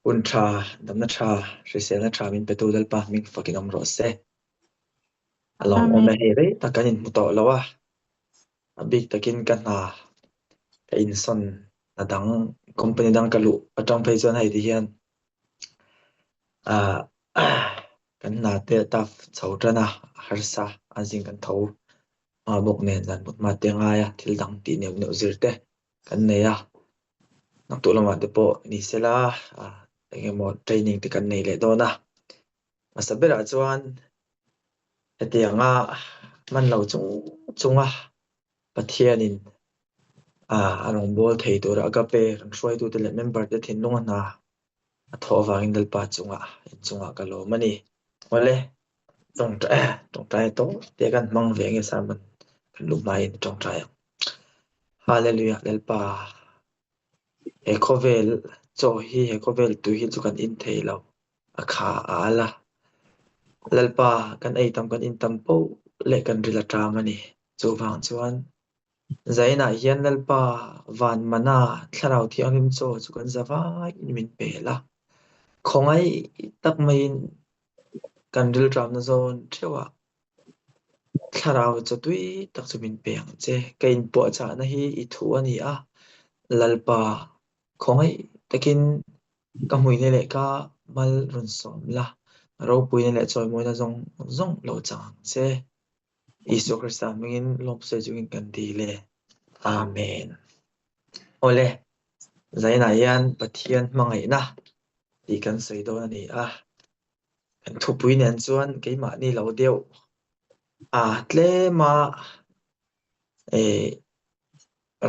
un tha damna tha risel na tha min petu dal pa min fucking om rose along om Amen. na hele takanin muto lawa abik takin kan na ka in son na dang company dang kalu atang phei chuan hai ti hian a kan na te taf chhotrana harsa azing kan tho a bok nen zan mut ma te nga ya thil dang ti neu neu zirte kan ne ya nak tu lama te po ni sela engemaw training te kan nei le dona masabera chuan hetianga man lo chung chunga pathianin anong bol thei tur agape ran hruai tu te le member te thin lunga na a thova in dal pa chunga in chunga kalo mani wale tong trai to te kan mang ve nge sarman kan lu mai tong trai hallelujah lel pa e khovel cho hi he khovel tu hi chu kan in thei lo akha ala lel pa kan ei tam kan in tam po le kan rila tra mani chu wang chuan zaina hian lel pa van mana thlarau thiang him cho chu kan zawa in min pe la khongai tak mai kan ril tram na zon thewa thlarau cho tui tak chu min peng che kain po cha na hi I thu ani a lalpa khongai takin ka hui ne le ka mal run som la ro pui ne le choi moi na zong zong lo chang che Isu Krista mingin lom se jungin kan di le amen ole zaina yan pathian mangai na ti kan sei do ani a kan thu pui nen chuan keima ni lo deu tle ma e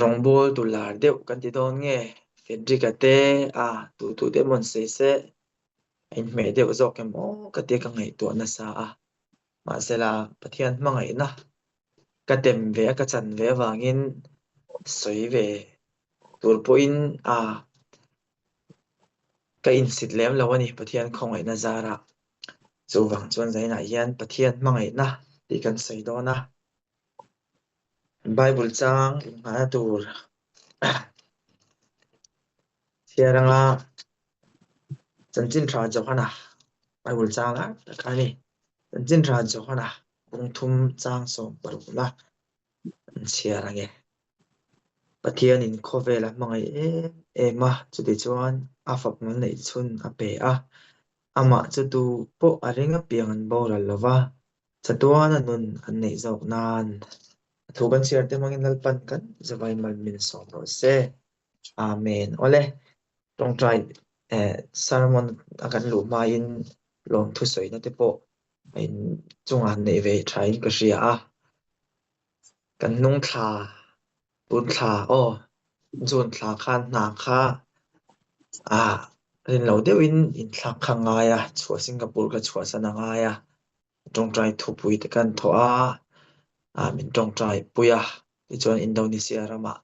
rongbol tu lar deu kan ti don nge fedrika te tu te mon se in me deu zo ke mo ka te ka ngai to na sa ma sela pathian mangai na ka tem ve ka chan ve wangin soi ve tur po in ka in sit lem lawani pathian khongai na zara chu wang chuan zaina hian pathian mangai na ti kan sei do na Bible chang ma tur siaranga chanchin tha johana Bible chang la takani chanchin tha johana ung thum chang som parula siarange pathian in khovela mangai ema chuti chuan afap ngal nei chun ape ama chutu po aringa piangan boral lova chatuana nun an nei zok nan thuban siar te mangin lalpan kan zawai mal min som ro se amen ole tong trai sermon akan lu ma in lom thu soi na te po in chunga nei ve thain ka ria kan nung thla bun thla zun thla khan na kha rin lo deuh in thla kha ngaya chua Singapore ka chua sana ngaya tong trai thu pui te kan tho min tong trai puya ti chuan Indonesia rama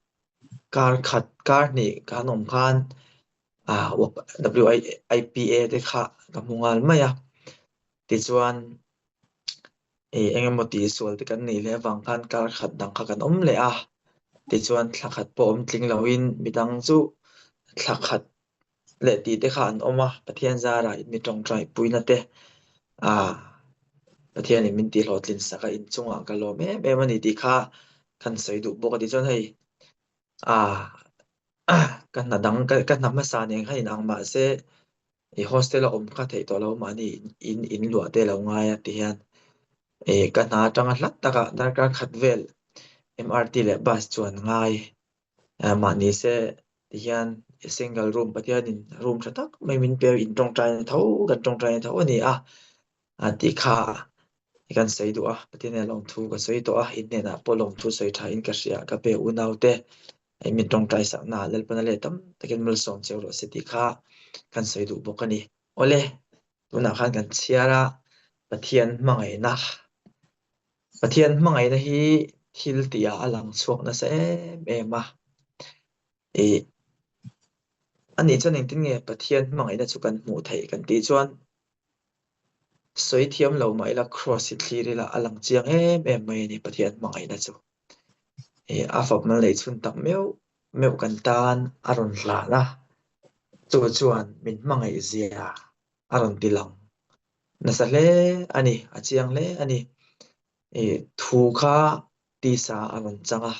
kar ni kanom khan WIPA te kha ka mungal maya ti chuan engemaw ti sual te kan nei le wang khan kar khat dang kha kan om le ti chuan thla khat po om tling loin midang chu thla khat le ti te kha an oma pathian zara mi tong trai puina te pathian in min ti hlotlin saka in chunga ka lo me mani ti kha kan sei du boka ti chuan hei kan na dang kan na ma sa neng hai nang ma se hostel om kha thei to lo ma ni in lua te lo nga ya ti hian kan na tanga hlat taka dar kan khat vel MRT le bus chuan ngai ma ni se ti hian single room pathian in room thatak mai min per in tong trai tho kan tong trai tho ani ti kha kan sei du pathian e long thu ka sei to in ne na po long thu sei tha in ka ria ka pe u nau te min tong trai sa na lel pana le tam takin mul som cheu ro se ti kha kan sei du bokani ole tuna khan kan chiara pathian mangai na hi thil tia alang chuak na se ema ani chuan eng tin nge pathian mangai na chu kan hmu thei kan ti chuan soi thiam lo mai la cross hi thlir la alang chiang em mai ni pathian mangai na chu afap mal nei chun tak meu kan tan aron hla la chu chuan min mangai zia aron tilang nasa le ani achiang le ani e thu kha ti sa aron changa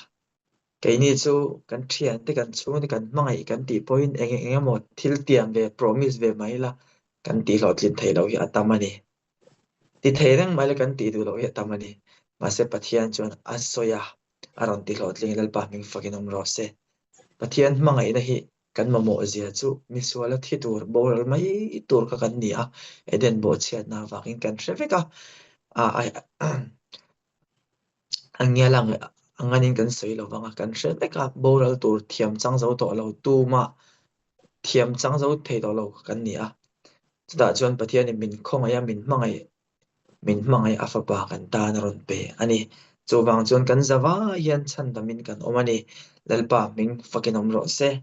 cái này chú cần thiền thì cần chú thì cần mang ấy cần tỷ point anh em một thiếu tiền về promise về mấy là cần tỷ lọt liền thấy đâu hiện tâm này thì thấy rằng mấy là cần tỷ đủ đâu hiện tâm này mà sẽ bắt thiền cho asoya aron tỷ lọt liền là ba mình phải cái nông rồi sẽ bắt thiền mang ấy này cần mà mua gì chú mình xua là thiết tour bầu là mấy tour các cần nhỉ Eden bộ chết nào và cái cần traffic anh nghe là anh anh cần sấy lo vâng cần sẽ tất cả bầu là tour thiam trăng dấu tổ lâu tu mà thiam trăng dấu thấy đó lâu cần nhỉ đã chọn bắt thiền mình không ai mình mang ai áp ba cần ta nó rồi bé anh chú vàng chọn cần zawa yan chân ta mình cần ôm anh lalpa mình phải cái nông rồi sẽ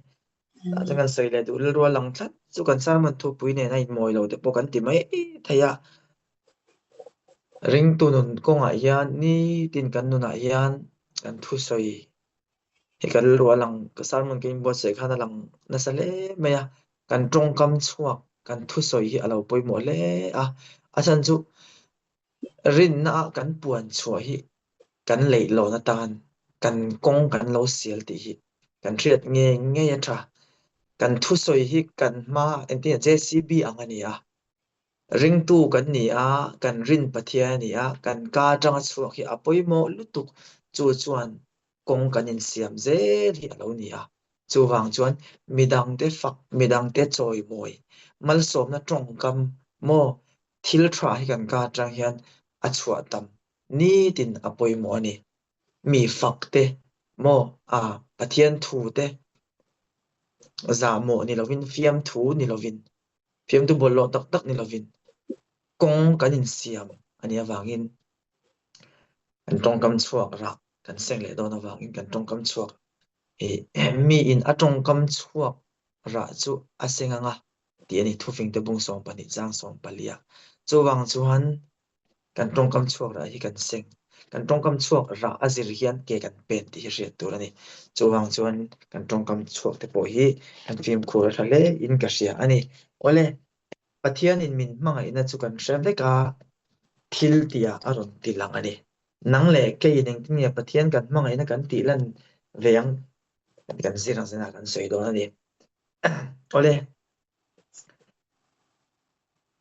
đã chẳng cần sấy lại đủ luôn lăng thắt chú cần sao mình thu bụi này này mồi lâu để bố cần tìm ấy thấy à ring tu nun ko nga yan ni tin kan nu na yan kan thu soi he kan ru lang ka sar mun kin bo se khana lang na sale me ya kan trong kam chuak kan thu soi hi alo poi mo le a chan chu rin na kan puan chua hi kan lei lo na tan kan kong kan lo sial ti hi kan riat nge nge ya tha kan thu soi hi kan ma enti JCB angani ring tu kan ni kan rin pathia ni kan ka tanga chuak hi apoi mo lutuk chu chuan kong kan in siam ze hi alo ni chu wang chuan midang te choi moi mal som na tong kam mo thil thra hi kan ka tang hian a chua tam ni tin apoi mo ni mi fak te mo pathian thu te za mo ni lovin fiam thu ni lovin fiam tu bol lo tak tak ni lovin kong kan in siam ani awangin kan tong kam chuak ra kan seng le don awangin kan tong kam chuak mi in a tong kam chuak ra chu a senganga ti ani thu fing te bung som pani chang som palia chu wang chuan kan tong kam chuak ra hi kan seng kan tong kam chuak ra azir hian ke kan pen ti riat tur ani chu wang chuan kan tong kam chuak te po hi kan phim khur ra le in ka sia ani ole pathian in min manga ina chu kan hrem veka thil tia aron tilang ani nang le ke ning tin pathian kan manga ina kan ti lan veng kan zirang zena kan soi do ani ole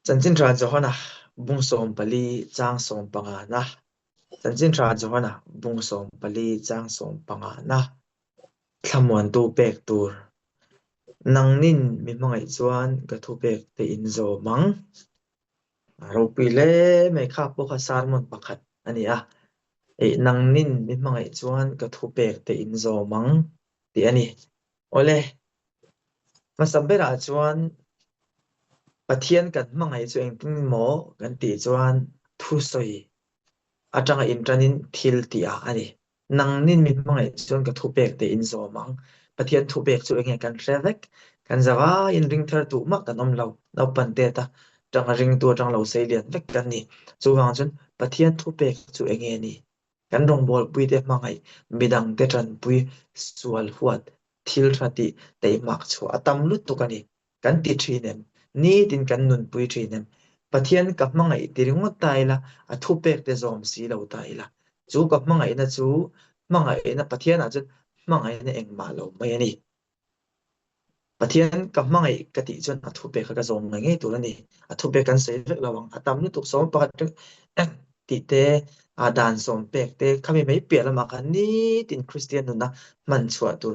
chanchin ra johana bung som pali chang som panga na chanchin ra johana bung som pali chang som panga na thlamuan tu pek tur nang nin mi mangai chuan ka thu pek te in zo mang ropi le me kha po kha sarmon pakhat ani nang nin mi mangai chuan ka thu pek te in zo mang ti ani ole masambera chuan pathian kan mangai chu eng tin mo kan ti chuan thu soi atanga intranin thil ti ani nang nin mi mangai chuan ka thu pek te in zo mang pathian thu pek chu eng kan revek kan zawa in ring thar tu ma kan om lo pan te ta tang ring tu tang lo sei lian vek kan ni chu wang chun pathian thu pek chu eng ni kan rong bol pui te mangai midang te tran pui sual huat thil thati te mak chu atam lut tu kani kan ti thinem ni tin kan nun pui thinem pathian ka mangai tiringot taila a thu pek te zom si lo taila chu ka mangai na chu mangai na pathian a chu mangai na eng ma lo mai ani pathian ka mangai ka ti chon a thu pek ka zom ngai ngai tu ani a thu pek kan sei vek lawang atam lu tuk som pakhat ti te dan som pek te khami mai pe lama kan ni tin Christian nu na man chua tu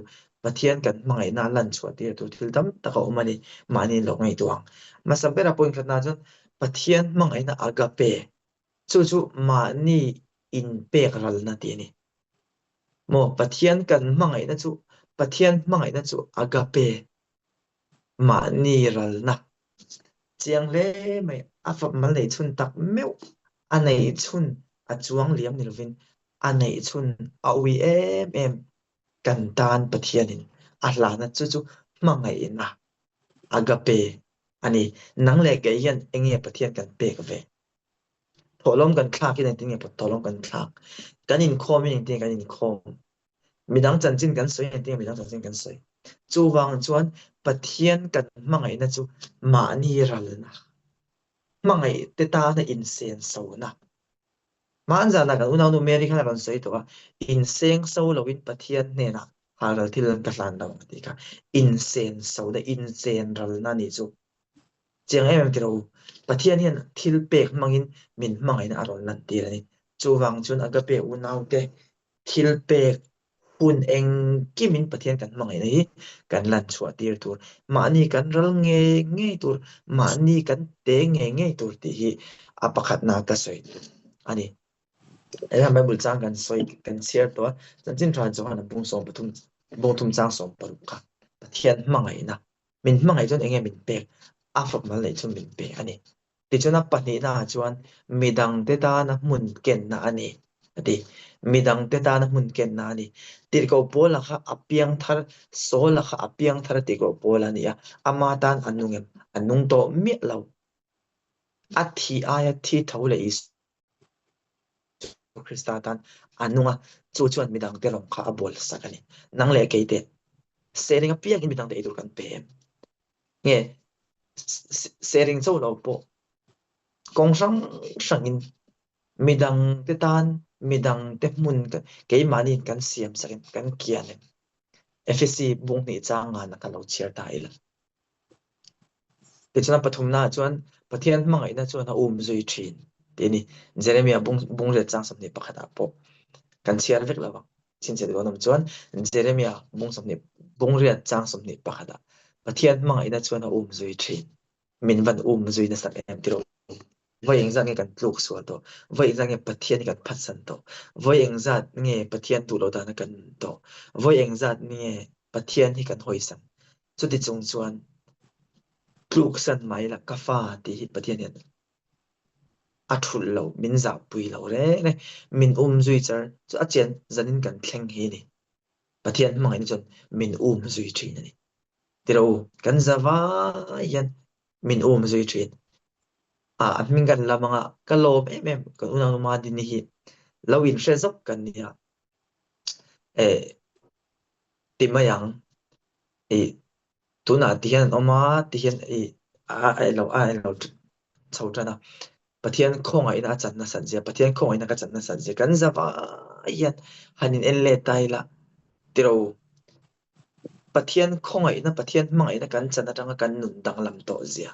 pathian kan mangai na lan chua ti tu thil dam ta ka umani mani lo ngai tuang masambera point khatna chon pathian mangai na agape chu chu mani in pek ral na ti ni mo pathian kan mangai na chu pathian mangai na chu agape mani ral na chiang le mai afap mal nei chun tak meu anei chun a chuang liam ni lovin anei chun a ui em kan tan pathianin a hlana chu chu mangai na agape ani nang le ke hian enge pathian kan pe ka ve tholom kan thak ki tin nge tholom kan thak kan in khom in tin kan in khom midang chan chin kan soi tin midang chan chin kan soi chu wang chuan pathian kan mangai na chu ma ni ral na mangai te ta na insen so na man za na kan una nu meri khan ran sei to a inseng so lo in pathian ne na haral thil ka hlan da ti ka insen so da insen ral na ni chu chiang em ti ro pathian hian thil pek mangin min mangai na aron lan ti ani chu wang chun aga pe u nau te thil pek hun eng kimin pathian kan mangai na hi kan lan chua tir tur ma ni kan ral nge tur ma ni kan te nge tur ti hi apakhat na ka soi ani ai ham bible chang kan soi kan share to chan chin tran chu han bung som pathum bung thum chang som paru kha pathian mangai na min mangai chon enge min pek afak mal nei chun min pe ani ti chuna pani na chuan midang te ta na mun ken na ani ati midang te ta na mun ken na ani ti ko pola kha apiang thar so la kha apiang thar ti ko pola ni a ama tan anungem anung to mi lo athi aya thi thole is krista tan anunga chu chuan midang te rom kha abol sakani nang le keite sering apiang in midang te idur kan pe nge sering zo lo po kong sang sangin midang te tan midang te mun ke mani kan siam sakin kan kian FSC bung ni changa na kalau chiar ta ila te chuna pathum na chuan pathian mangai na chuan zui thin te ni Jeremia bung re chang sam ni pakhata po kan chiar vek lawa chin che do nam chuan Jeremia bung re chang sam ni pakhata pathian mangai na chuan zui thin min van zui na sak em tiro voi eng zat nge kan tluk sual to voi eng zat nge pathian kan phatsan to voi eng zat nge pathian tu lo da na kan to voi eng zat nge pathian hi kan hoi san chu ti chung chuan tluk san mai la ka fa ti hi pathian hian a thul lo min za pui lo re ne min zui char chu a chen zanin kan thleng hi ni pathian mangai ni chon min zui thin ani tiro kan zawa yan min zui thin min kan la mga kalom em kan unang ma din hi lawin shezok kan nia e timayang e tuna tihan oma tihan lo chau chana pathian khong ai na chan na san je pathian khong ai na ka chan na san je kan zawa yan hanin en le tai la tiro pathian khong ai na pathian mang ai na kan chan na tanga kan nun dang lam to zia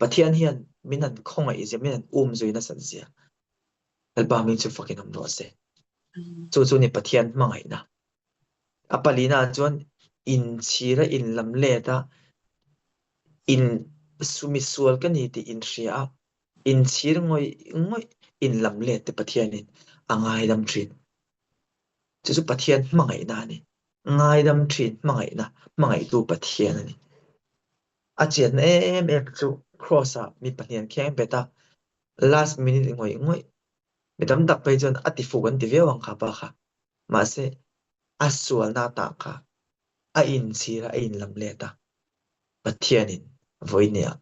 pathian hian minan khong ai je minan zui na san zia alba min chu fakin am no se chu ni pathian mang ai na apalina chuan in chira in lam le ta in sumisual kan ni ti in ria in chir ngoi in lam le te pathian in angai dam thin chu pathian mangai na ni ngai dam thin mangai na mangai tu pathian ani a chen em chu cross a mi pathian khem beta last minute ngoi mi dam dak pe chon ati fu kan ti vewang kha pa kha ma se asual na ta kha a in chira a in lam le ta pathian in voinia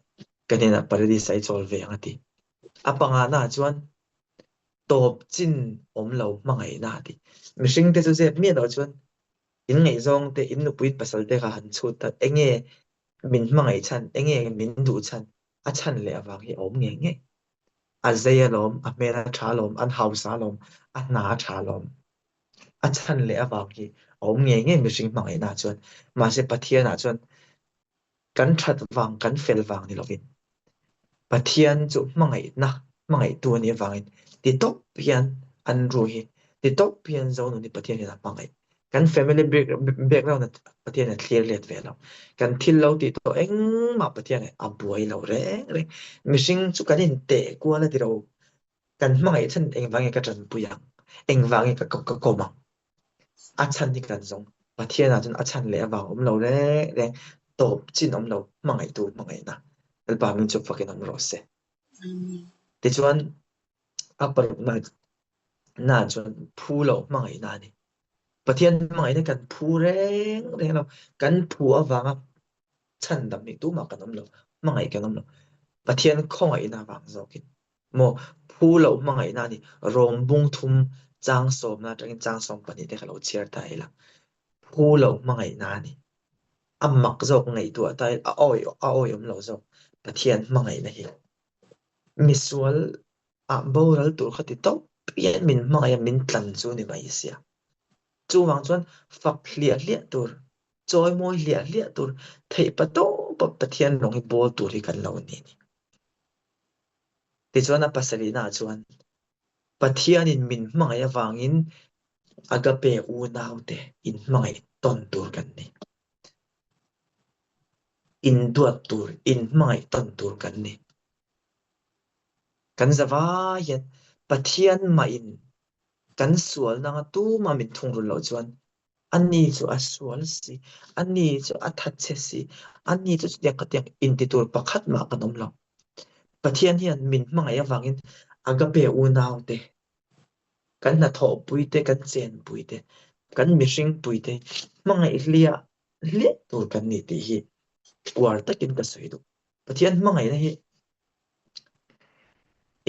kanena paradise ai chol ve angati apanga na chuan top chin om lo mangai na ti mishing te chu se mi do chuan in ngei zong te in nu puit pasal te kha han chu ta enge min mangai chan enge min du chan a chan le awang hi om nge a zaya lom a mera tha lom an hausa lom a na tha lom a chan le awang hi om nge mishing mangai na chuan ma se pathian na chuan kan that wang kan fel wang ni lovin pathian chu mangai tu ni wangin ti top pian an ru hi ti top pian zo no ni pathian ni mangai kan family background na pathian na clear let ve lo kan thil lo ti to eng ma pathian a buai lo re mishing chu kan in te kwa la ti ro kan mangai chan eng wangi ka chan puyang eng wangi ka komang a chan ni kan zong pathian na chun a chan le awang lo re top chin lo mangai tu mangai na alba min chu fakin om ro se ti chuan upper na chuan phu lo mangai na ni pathian mangai na kan phu reng lo kan phu awanga chan dam mi tu ma kan om lo mangai kan om lo pathian khong ai na wang zo kin mo phu lo mangai na ni rom bung thum chang som na tang chang som pani te khalo chiar ta ila phu lo mangai na ni mặc dọc ngày tua tai oi lo dọc pathian mangai na hi misual boral tur khati to pian min mangai min tlan chu ni mai sia chu wang chuan fak hlia tur choi moi hlia tur thei pa to pa pathian long hi bol tur hi kan lo ni ti chuan a pasali na chuan pathian in min mangai awangin agape u naute in mangai ton tur kan ni in duat tur in mangai ton tur kan ni kan zawa yan pathian ma in kan sual na tu ma min thung ru lo chuan ani chu a sual si ani chu a that che si ani chu tiak ka tiak in ti tur pakhat ma kan om lo pathian hian min mangai awangin agape u naute kan na tho puite kan chen puite kan mihring puite mangai hlia tur kan ni ti hi war takin ka soi du pathian mangai na hi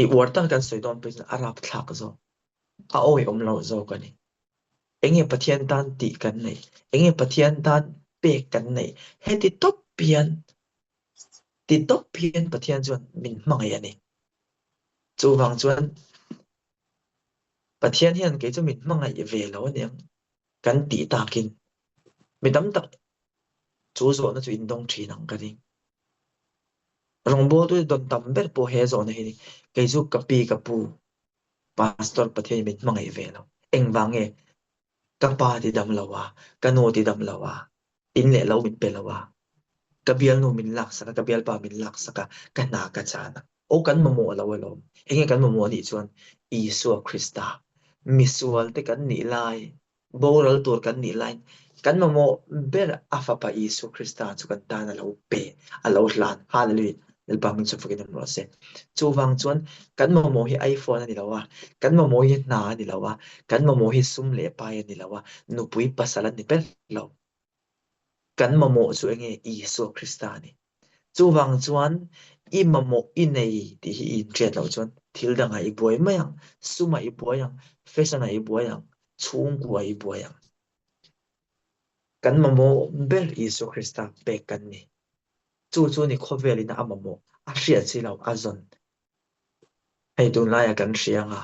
i war tak kan soi don pin arap thak zo a oi om lo zo kan ni enge pathian tan ti kan nei enge pathian tan pe kan nei he ti top pian pathian chuan min mangai ani chu wang chuan pathian hian ke chu min mangai ve lo ni kan ti takin mi dam tak chu zo na chu in dong thi nang ka ding rong bo tu don tam ber po he zo na hi ke chu kapi kapu pastor pathian min mangai ve lo eng wange ka pa ti dam lawa ka no ti dam lawa in le lo min pe lawa ka bial no min lak saka ka bial pa min lak saka ka na ka chana o kan mamo lawa lo enge kan mamo ni chuan Isu Krista misual te kan ni lai boral tur kan ni lai kan mamo ber afa pa Isu Krista chu kan ta na lo pe a lo hlan hallelujah del pa min chu fakin mo se chu wang chuan kan mamo hi iPhone ani lawa kan mamo hi na ani lawa kan mamo hi sum le pa ani lawa nu pui pasalan ni pe lo kan mamo chu enge Isu Krista ni chu wang chuan i mamo i nei ti hi in triat lo chuan thil danga i buai mayang suma i buayang fashion i buayang chung ku i buayang kan mamo ber Isu Krista pe kan ni chu ni khovelina amamo a hria chi lo azon hei tun laia kan hrianga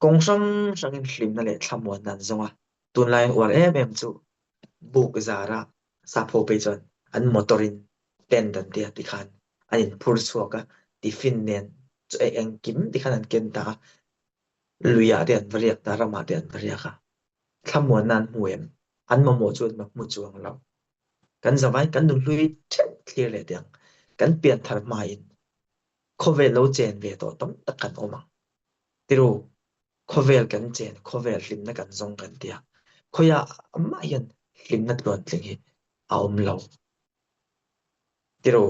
kong sang in hlim na le thlamuan nan zonga tun lai war em chu buk zara sa pho pe chon an motorin ten dan dia ti khan anin phur chuaka ti fin nen chu eng kim ti khan an ken ta luya de an variak ta rama de an variaka thlamuan nan muem an mamo chu ma mu chuang lo kan zawai kan nu lui chen clear le diang kan pian thar ma in khovel lo chen ve to tam tak kan oma tiru khovel kan chen khovel hlim na kan zong kan tia khoya amma yan hlim na tuan tling hi a om lo tiru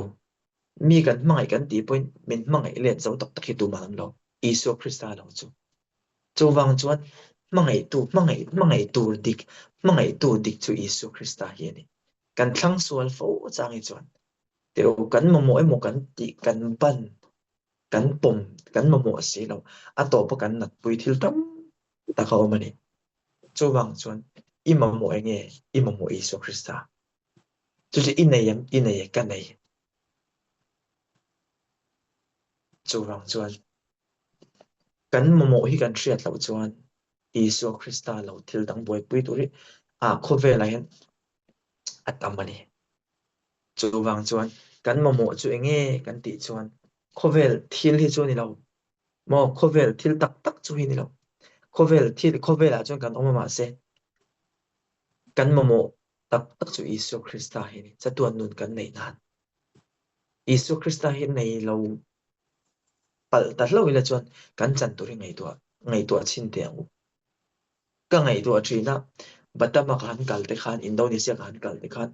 mi kan mangai kan ti point min mangai len zo tak tak hi tu man lo Isu Krista lo chu wang chuan mangai tu dik chu Isu Krista hi ni kan thlang sual fo chang i chuan tiru kan mamo emo kan ti kan ban kan pom kan mamo si lo a to pa kan nat pui thil tam ta kha omani chu wang chuan i mamo enge i mamo Isu Krista chu chi inei kan nei chu wang chuan kan mamo hi kan hriat lo chuan Isu Krista lo thil dang boi pui turi a khove la hen atamani chu wang chuan kan mamo chu enge kan ti chuan khovel thil hi chu ni lo mo khovel thil tak tak chu hi ni lo khovel a chuan kan oma ma se kan mamo tak tak chu Isu Krista hi ni chatuan nun kan nei nan Isu Krista hi nei lo pal ta lo ila chuan kan chan turi ngai tu chin te ang ka ngai tu athina batama kan kal te khan Indonesia kan kal te khan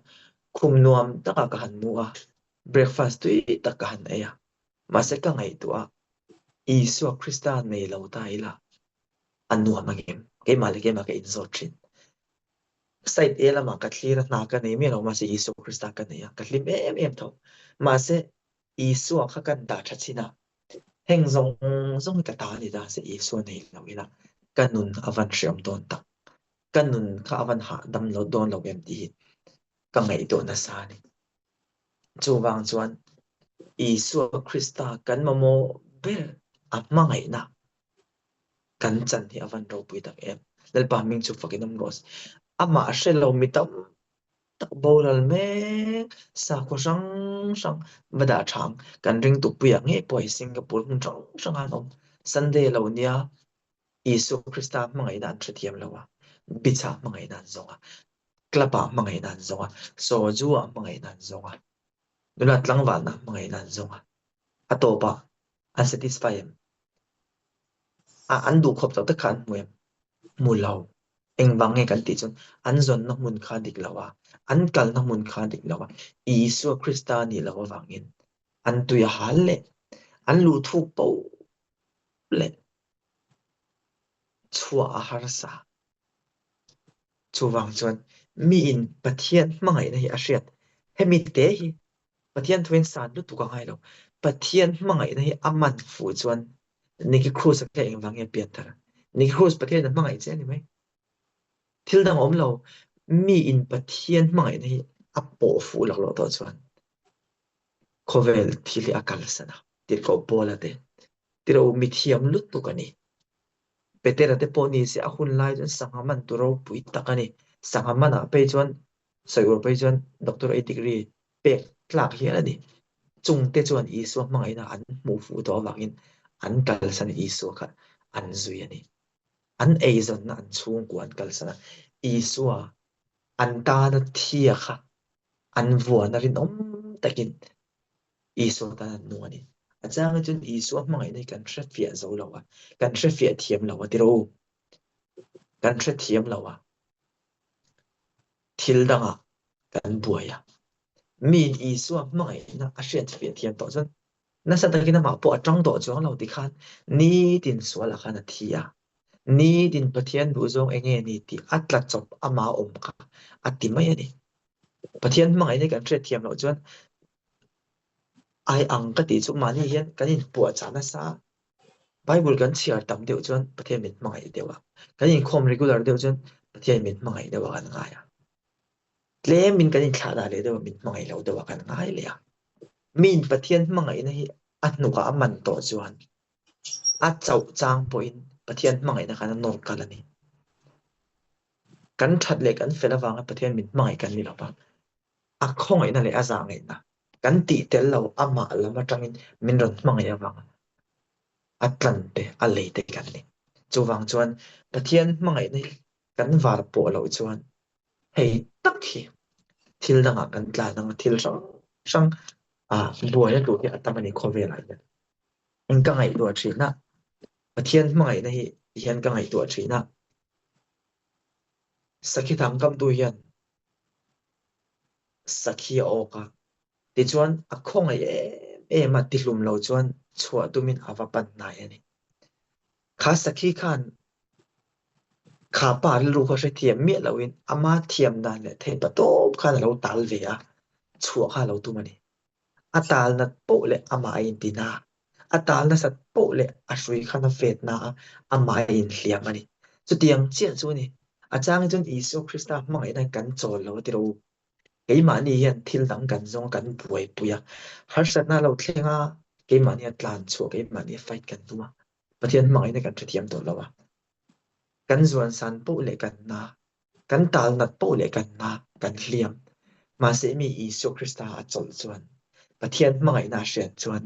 khum nuam taka ka han mu a breakfast tu ta ka han aya ma se ka ngai tu a Isu Krista nei lo ta ila anu amagem ke malike ma ke inzotrin site ela ma ka thlir na ka nei me lo ma se Isu Krista ka nei ka thlim em tho ma se Isu kha kan da thachina heng zong zong ka ta ni da se Isu nei lo ila kanun avan shriam don ta kan nun kha avan ha dam lo don lo em ti ka ngai to na sa ni chu wang chuan Isu Krista kan mamo ber apma ngai na kan chan hi avan ro pui tak em lel pa ming chu fakinam ros ama shelo mitam tak bolal me sa ko sang bada chang kan ring tu puya nge poi Singapore hung chang anom Sunday lo nia Isu Krista mangai dan thriam lawa bicha mangai dan zonga klapa mangai dan zonga soju mangai dan zonga nulat langwal na mangai dan zonga atopa unsatisfied an du khop ta khan muem mulau eng wange kan ti chun an zon na mun kha dik lawa an kal na mun kha dik lawa Isu Krista ni lawa wangin an tuya halle an lu thuk po le chua a harsa chuwang chuan mi in pathian mangai na hi a hriat hemi te hi pathian thuin san lu tu ka ngai lo pathian mangai na hi aman fu chuan niki cruise ka eng wange pian thar niki cruise pathian na mangai che ni mai thil dang om lo mi in pathian mangai na hi a po fu lo lo to chuan khovel thili akal sana tir ko bola te tiro mi thiam lut tu kani petera te poni se a hun lai chuan sangaman tu ro pui takani sangamana pe chuan soiur pe chuan doctor a degree pe tlak hian ani chung te chuan Isu mangai na an mu fu to wangin an kal san Isu kha an zui ani an eizon na an chung ku an kal sana Isu an ta na thia kha an vua na rin om takin Isu ta na nu ani achang chun Isu mangai nei kan thre fia zo lawa kan thre fia thiam lawa tiro kan thre thiam lawa thil danga kan buaya min Isu mangai na a hriat fia thiam to chun na sa takin ma po atang do chuang lo ti khan ni tin swala khana thia ni din pathian bu zong enge ni ti atla chop ama om kha ati mai ani pathian mangai nei kan thre thiam lo chuan ai ang ka ti chu mani hian kanin pu chana sa Bible kan chiar tam deuh chuan pathian mit mangai dewa kanin khom regular deuh chuan pathian mit mangai dewa kan ngaya tle min kanin thla da le dewa mit mangai lo dewa kan ngai le ya min pathian mangai na hi atnuka aman to chuan a chau chang point pathian mangai na kana nor kalani kan that le kan fela wanga pathian mit mangai kan ni lapa a khongai na le a zangai na kan ti tel lo ama lama tangin min ron mangai awanga Atlante a leite kan ni chuwang chuan pathian mangai nei kan var po lo chuan hei tak hi thil danga kan tla danga thil sang buaya tu hi atamani khove lai ya in ka ngai tu thina pathian mangai nei hian ka ngai tu thina sakhi tham kam tu hian sakhi oka ti chuan a khongai ma ti hlum lo chuan chhuwa tumin awa pan nai ani kha sakhi khan khá pa lu kho se thiam mi loin ama thiam dan le thei patop khan lo tal ve a chhuwa kha lo tu mani atal na po le ama in tina atal na sat po le a shui khan a fet na ama in hliam ani chu tiang chian chu ni achang chun Isu Krista mangai na kan chol lo ti ro cái mà ni hiện thil dang kan zong kan buai puya har sat na lo thlenga cái mà ni atlan chu cái mà ni fight kan tu ma pathian mangai na kan thiam to lo wa kan zuan san po le kan na kan tal nat po le kan na kan hliam ma se mi Isu Krista a chol chuan pathian mangai na hriat chuan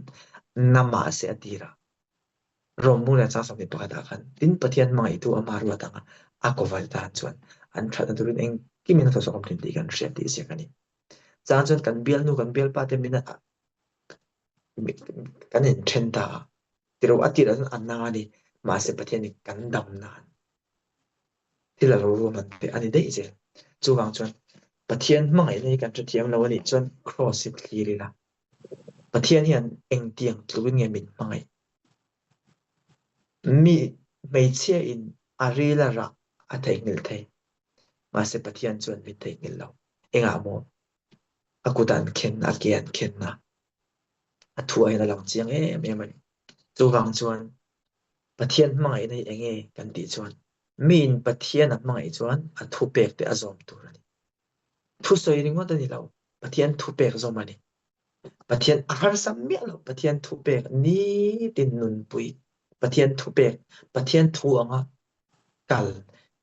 nama se atira rom mu la cha sam ni pakada khan tin pathian mangai tu ama ru atanga a kowal dan chuan an that na turin eng kimin tho sokom tin ti kan hriat ti se kani chan chuan kan bial nu kan bial pa te mina kan in then ta tiro atira an na ni ma se pathian ni kan dam na tila ro ro man te ani dei je chuwang chuan pathian mangai nei kan thiam lo ani chuan cross it clearly la pathian hian eng tiang tluin nge min mangai mi mei chia in arila ra a thei ngil thei ma se pathian chuan mi thei ngil lo enga mo akutan khen a kian khen na a thua ina lang chiang em em ani chuwang chuan pathian mangai nei enge kan ti chuan min pathian a mangai chuan a thu pek te azom tur ani thu soi ringot ani lo pathian thu pek zom ani pathian ahar sam mi lo pathian thu pek ni tin nun pui pathian thu pek pathian thu anga kal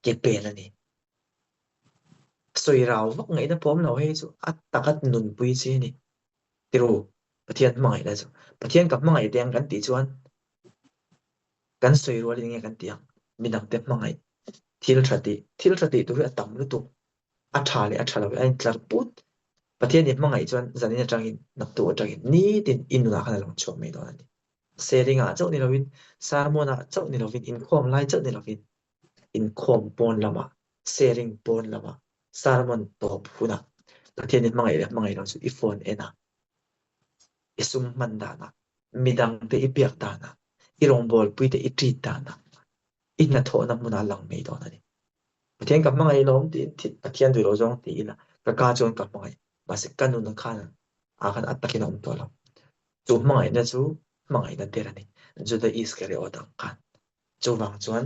ke pen ani soi raw vak ngai na pom lo he chu at takat nun pui che ni tiru pathian mangai na chu pathian ka mangai deng kan ti chuan kan soi ro li nge kan tiang minak te mangai thil thati tu ri atam lu tu a thale ai tlar put pathian ni mangai chuan zanin atangin nak tu atangin ni tin inuna kana long chom me do ani seringa chau ni lovin sarmona chau ni lovin in khom lai chau ni lovin in khom pon lama sering pon lama sarmon top huna pathian ni mangai lo chu I phone ena isum mandana midang te ipiak dana irong bol pui te itrit dana inna tho na muna lang me do ani pathian ka mangai lom ti thit pathian du ro jong ti ila ka ka chon ka mangai base kanu na khana a kan atakin om to lo chu mangai na chu mangai na terani juda is kare odang kan chu wang chuan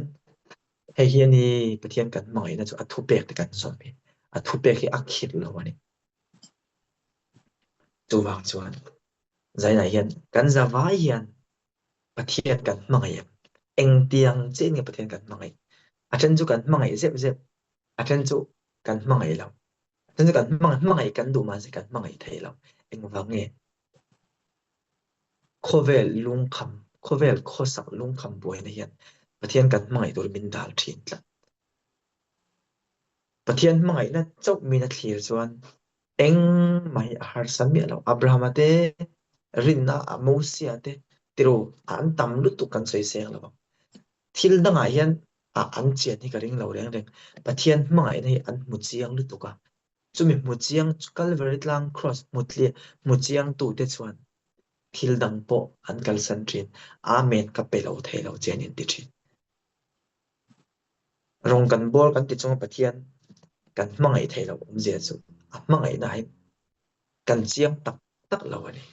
hei hiani pathian kan mangai na chu athu pek te kan som mi athu pek hi akhit lo ani chu wang chuan zaina hian kan zawa hian pathian kan mangai eng tiang che nge pathian kan mangai athan chu kan mangai zep zep athan chu kan mangai lo athan chu kan mangai kan du ma se kan mangai thei lo eng wange khovel lungkham khovel khosak lungkham boi na hian pathian kan mangai dur min dal thin tla pathian mangai na chok mi na thlir chuan eng mai har sami lo abraham ate rinna amosia te tiro an tam lu tu kan soi seng lo thil na nga hian an chian hi ka ring lo reng reng pathian mangai na hi an mu chiang lu tu ka chumi mu chiang calvary tlang cross mutli mu chiang tu te chuan thil dang po an kal san thin amen ka pe lo thei lo chen in ti thin rong kan bol kan ti chung pathian kan mangai thei lo je chu a mangai na hi kan chiang tak tak lo ani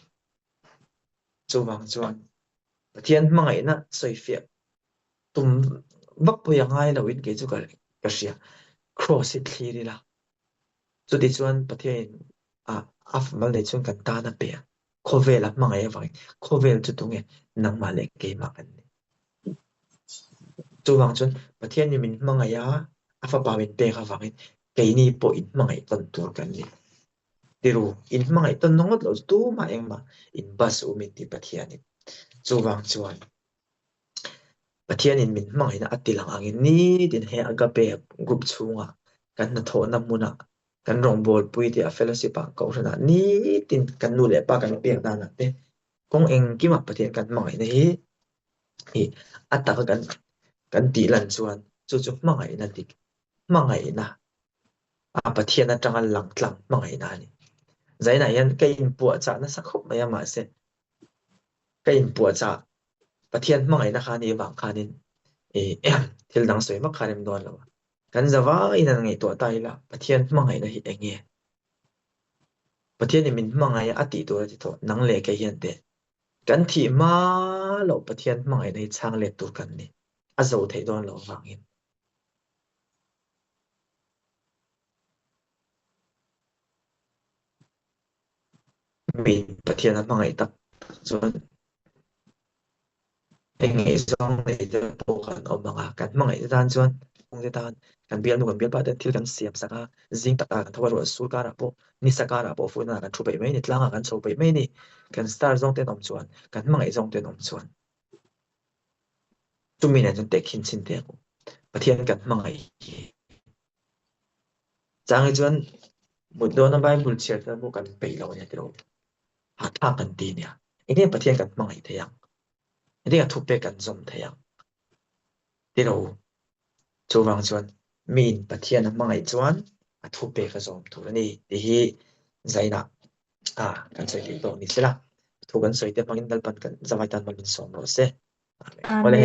chu wang chuan pathian mangai na soi fia tum vak po yang ai lo in ke chu ka sia cross it thli la chu ti chuan pathian af mal nei chung kan ta na pe khovel a mangai awang khovel chu tunge nang ma le ke ma kan chu wang chuan pathian ni min mangai a afa pa min pe kha wangin ke ni po in mangai ton tur kan ni tiru in mangai ton nongot lo tu ma eng ma in bas umin ti pathian ni chu wang chuan pathian in min mangai na atilang angin ni din he agape group chunga kan na tho na muna kan rong bol pui ti a fellowship a ko rana ni tin kan nu le pa kan pek da na te kong eng ki ma pathian kan mangai na hi ataka kan ti lan chuan chu chu mangai na tik mangai na a pathian na tanga lang tlang mangai na ni zaina yan kai in pu cha na sakhop maya ma se kai in pu cha pathian mangai na khani wang khanin thil dang soi ma kharim don lo kan zawa ina ngai to tai la pathian mangai na hi enge pathian ni min mangai ati to ti to nang le ke hian te kan thi ma lo pathian mangai na hi chang le tur kan ni a zo thei don lo wangin min pathian a mangai tak chuan engei zong nei te po kan omanga kan mangai dan chuan ong te tan kan bial nu kan bial pa te thil kan siam saka zing tak kan thawar ro sul kara po ni sakara po fu na kan thu pai mai ni tlanga kan chho pai mai ni kan star zong te nom chuan kan mangai zong te nom chuan tu min an te khin chin te ko pathian kan mangai chang chuan mut do na bible cher ta bu kan pe lo ne te ro ha tha kan ti nia ine pathian kan mangai te yang ine ka thu pe kan zom te yang te ro chu wang chuan min pathian a mangai chuan a thu pe ka zom thu ni ti hi zaina kan soi ti to ni sila thu kan soi te mangin dal pan kan zawai tan malin som ro se ole